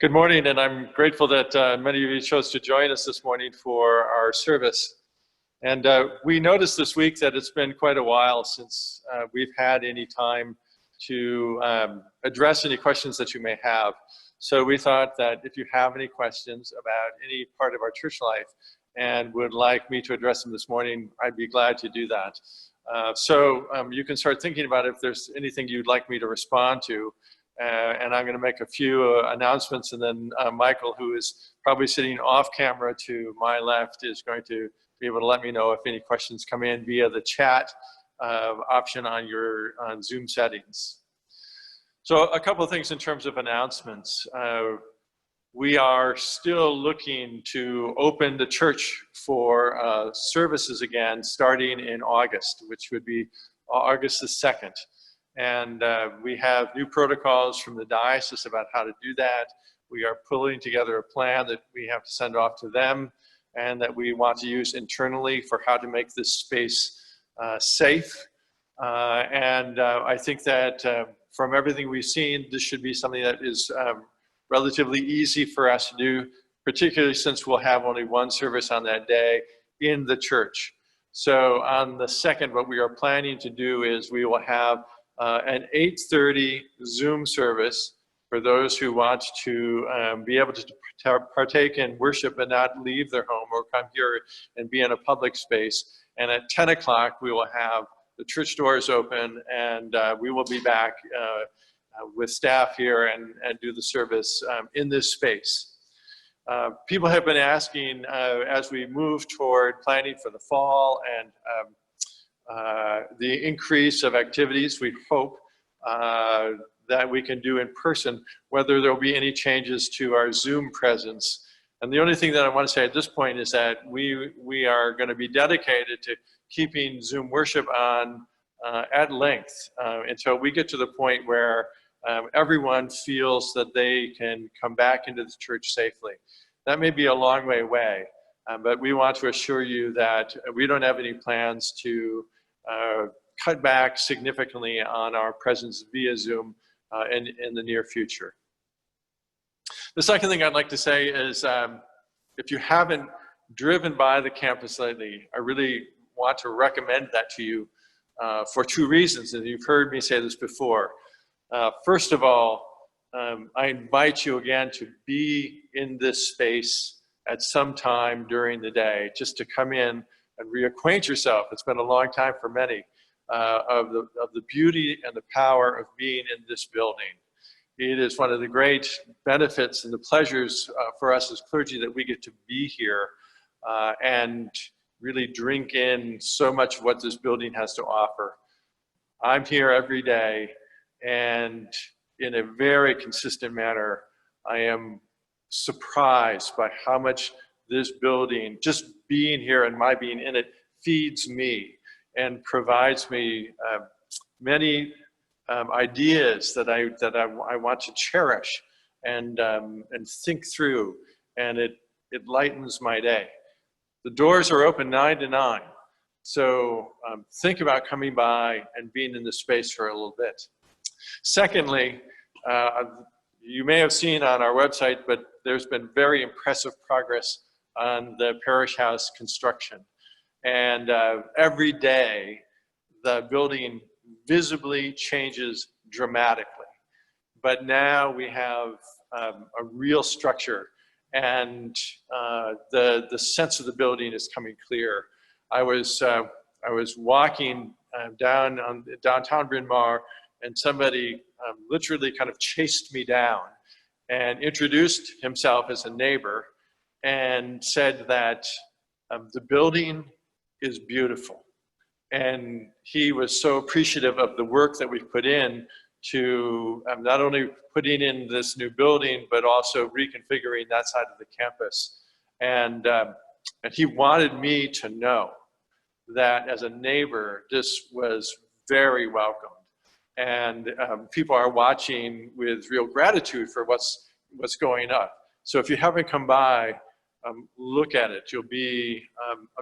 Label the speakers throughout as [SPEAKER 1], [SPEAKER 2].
[SPEAKER 1] Good morning, and I'm grateful that many of you chose to join us this morning for our service. And we noticed this week that it's been quite a while since we've had any time to address any questions that you may have. So we thought that if you have any questions about any part of our church life and would like me to address them this morning, I'd be glad to do that. So you can start thinking about if there's anything you'd like me to respond to. And I'm going to make a few announcements, and then Michael, who is probably sitting off camera to my left, is going to be able to let me know if any questions come in via the chat option on Zoom settings. So a couple of things in terms of announcements. We are still looking to open the church for services again starting in August, which would be August the 2nd. And we have new protocols from the diocese about how to do that. We are pulling together a plan that we have to send off to them and that we want to use internally for how to make this space safe. I think that from everything we've seen, this should be something that is relatively easy for us to do, particularly since we'll have only one service on that day in the church. So on the 2nd, what we are planning to do is we will have an 8:30 Zoom service for those who want to be able to partake in worship but not leave their home or come here and be in a public space. And at 10 o'clock, we will have the church doors open, and we will be back with staff here and do the service in this space. People have been asking as we move toward planning for the fall and the increase of activities we hope that we can do in person, whether there'll be any changes to our Zoom presence. And the only thing that I want to say at this point is that we are going to be dedicated to keeping Zoom worship on at length until we get to the point where everyone feels that they can come back into the church safely. That may be a long way away, but we want to assure you that we don't have any plans to cut back significantly on our presence via Zoom in the near future. The second thing I'd like to say is if you haven't driven by the campus lately, I really want to recommend that to you for two reasons, and you've heard me say this before. First of all, I invite you again to be in this space at some time during the day, just to come in and reacquaint yourself. It's been a long time for many of the beauty and the power of being in this building. It is one of the great benefits and the pleasures for us as clergy that we get to be here and really drink in so much of what this building has to offer. I'm here every day, and in a very consistent manner, I am surprised by how much this building, just being here and my being in it, feeds me and provides me many ideas that I want to cherish and think through, and it lightens my day. The doors are open 9 to 9, so think about coming by and being in this space for a little bit. Secondly, you may have seen on our website, but there's been very impressive progress on the Parish House construction. And every day, the building visibly changes dramatically. But now we have a real structure, and the sense of the building is coming clear. I was walking down on downtown Bryn Mawr, and somebody literally kind of chased me down and introduced himself as a neighbor and said that the building is beautiful. And he was so appreciative of the work that we've put in to not only putting in this new building, but also reconfiguring that side of the campus. And he wanted me to know that as a neighbor, this was very welcomed. And people are watching with real gratitude for what's going on. So if you haven't come by, look at it. You'll be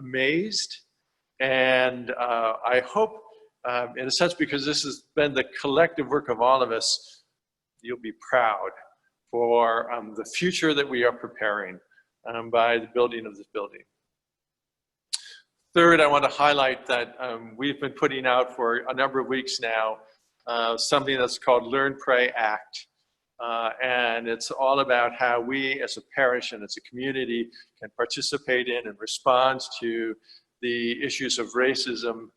[SPEAKER 1] amazed. And I hope, in a sense, because this has been the collective work of all of us, you'll be proud for the future that we are preparing by the building of this building. Third, I want to highlight that we've been putting out for a number of weeks now something that's called Learn, Pray, Act. And it's all about how we as a parish and as a community can participate in and respond to the issues of racism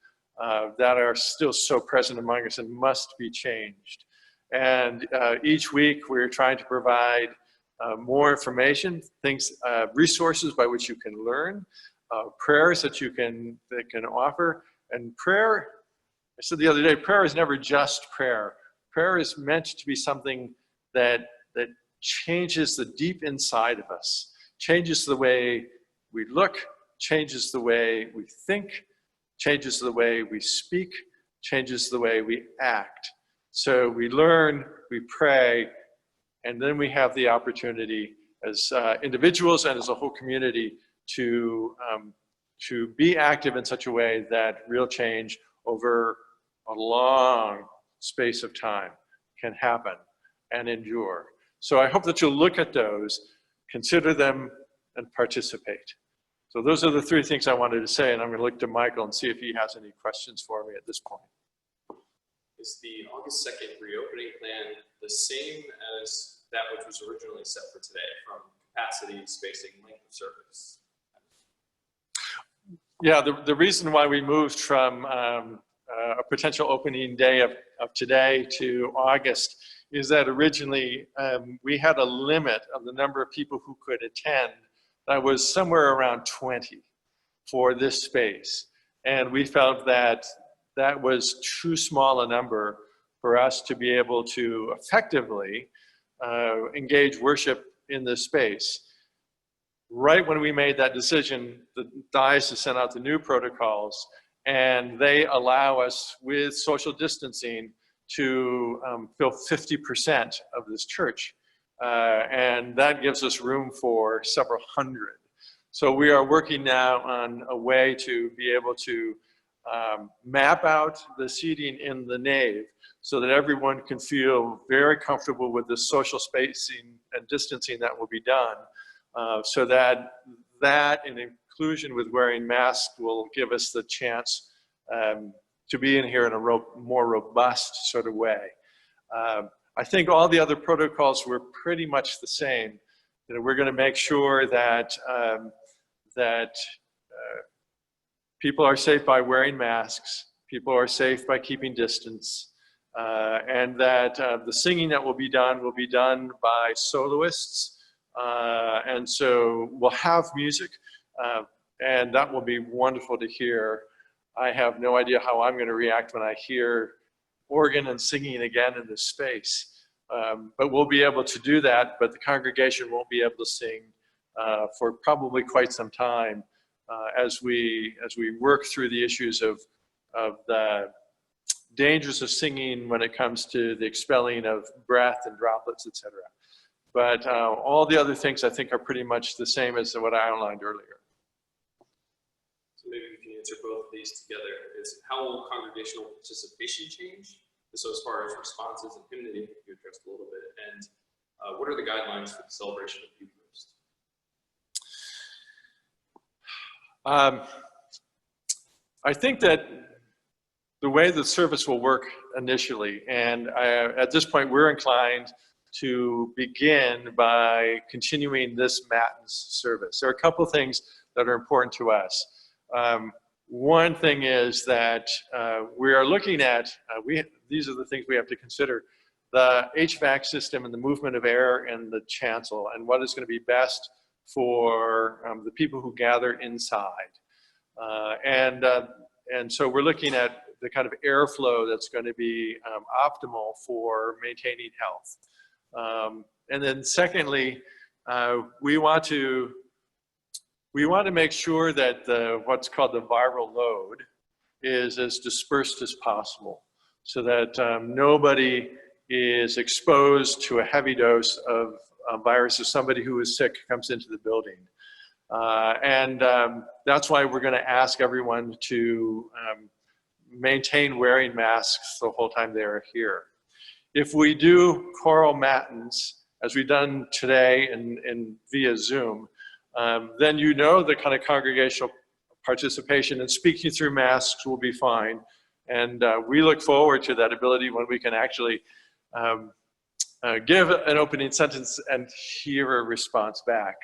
[SPEAKER 1] that are still so present among us and must be changed. And each week we're trying to provide more information, resources by which you can learn, prayers that can offer. And prayer, I said the other day, prayer is never just prayer. Prayer is meant to be something that changes the deep inside of us, changes the way we look, changes the way we think, changes the way we speak, changes the way we act. So we learn, we pray, and then we have the opportunity as individuals and as a whole community to be active in such a way that real change over a long space of time can happen and endure. So I hope that you'll look at those, consider them, and participate. So those are the three things I wanted to say, and I'm going to look to Michael and see if he has any questions for me at this point.
[SPEAKER 2] Is the August 2nd reopening plan the same as that which was originally set for today, from capacity, spacing, length of service?
[SPEAKER 1] Yeah, the reason why we moved from a potential opening day of today to August is that originally we had a limit of the number of people who could attend that was somewhere around 20 for this space. And we felt that that was too small a number for us to be able to effectively engage worship in this space. Right when we made that decision, the diocese sent out the new protocols, and they allow us with social distancing to fill 50% of this church. And that gives us room for several hundred. So we are working now on a way to be able to map out the seating in the nave so that everyone can feel very comfortable with the social spacing and distancing that will be done. So that in inclusion with wearing masks will give us the chance to be in here in a more robust sort of way. I think all the other protocols were pretty much the same. You know, we're going to make sure that people are safe by wearing masks, people are safe by keeping distance, and that the singing that will be done by soloists. And so we'll have music, and that will be wonderful to hear. I have no idea how I'm going to react when I hear organ and singing again in this space. But we'll be able to do that, but the congregation won't be able to sing for probably quite some time as we work through the issues of the dangers of singing when it comes to the expelling of breath and droplets, etc. But all the other things I think are pretty much the same as what I outlined earlier.
[SPEAKER 2] So maybe we can answer both of these together. Is how will congregational participation change? So as far as responses and hymnody, you addressed a little bit, and what are the guidelines for the celebration of Eucharist?
[SPEAKER 1] I think that the way the service will work initially, and at this point we're inclined to begin by continuing this Matins service. There are a couple of things that are important to us. One thing is that we are looking at, these are the things we have to consider, the HVAC system and the movement of air in the chancel and what is going to be best for the people who gather inside. And so we're looking at the kind of airflow that's going to be optimal for maintaining health. And then secondly, we want to make sure that what's called the viral load is as dispersed as possible so that nobody is exposed to a heavy dose of virus if somebody who is sick comes into the building. That's why we're going to ask everyone to maintain wearing masks the whole time they're here. If we do choral matins as we've done today and via Zoom, then you know the kind of congregational participation and speaking through masks will be fine. And we look forward to that ability when we can actually give an opening sentence and hear a response back.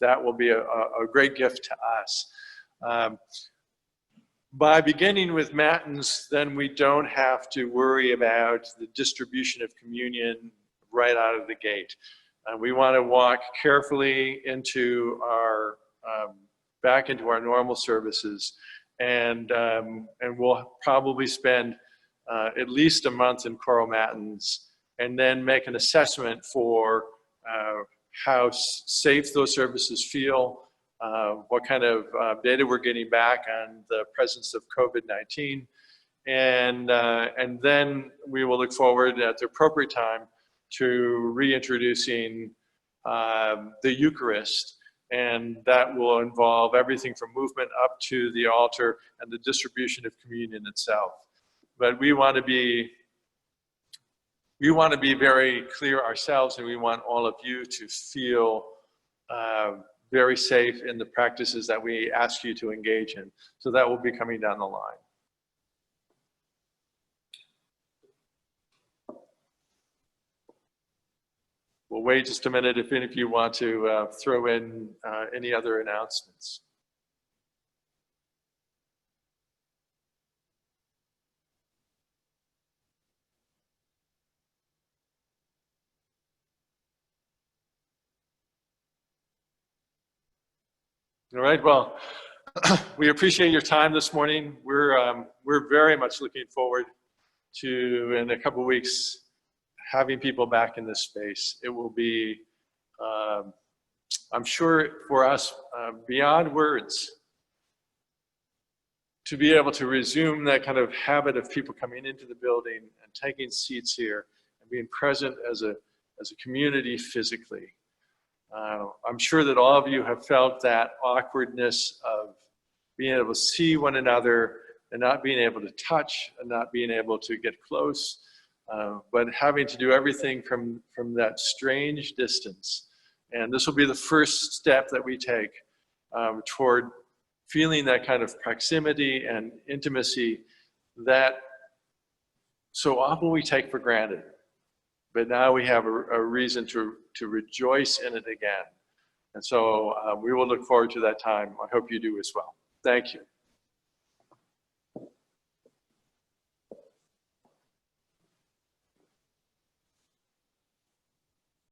[SPEAKER 1] That will be a great gift to us. By beginning with matins, then we don't have to worry about the distribution of communion right out of the gate. We want to walk carefully into our back into our normal services, and we'll probably spend at least a month in choral matins, and then make an assessment for how safe those services feel, what kind of data we're getting back on the presence of COVID-19, and then we will look forward at the appropriate time to reintroducing the Eucharist, and that will involve everything from movement up to the altar and the distribution of communion itself. But we want to be very clear ourselves, and we want all of you to feel very safe in the practices that we ask you to engage in. So that will be coming down the line. We'll wait just a minute if any of you want to throw in any other announcements. All right, well, we appreciate your time this morning. We're very much looking forward to, in a couple of weeks, having people back in this space. It will be, I'm sure for us, beyond words, to be able to resume that kind of habit of people coming into the building and taking seats here and being present as a community physically. I'm sure that all of you have felt that awkwardness of being able to see one another and not being able to touch and not being able to get close, but having to do everything from that strange distance. And this will be the first step that we take toward feeling that kind of proximity and intimacy that so often we take for granted. But now we have a reason to rejoice in it again. And so we will look forward to that time. I hope you do as well. Thank you.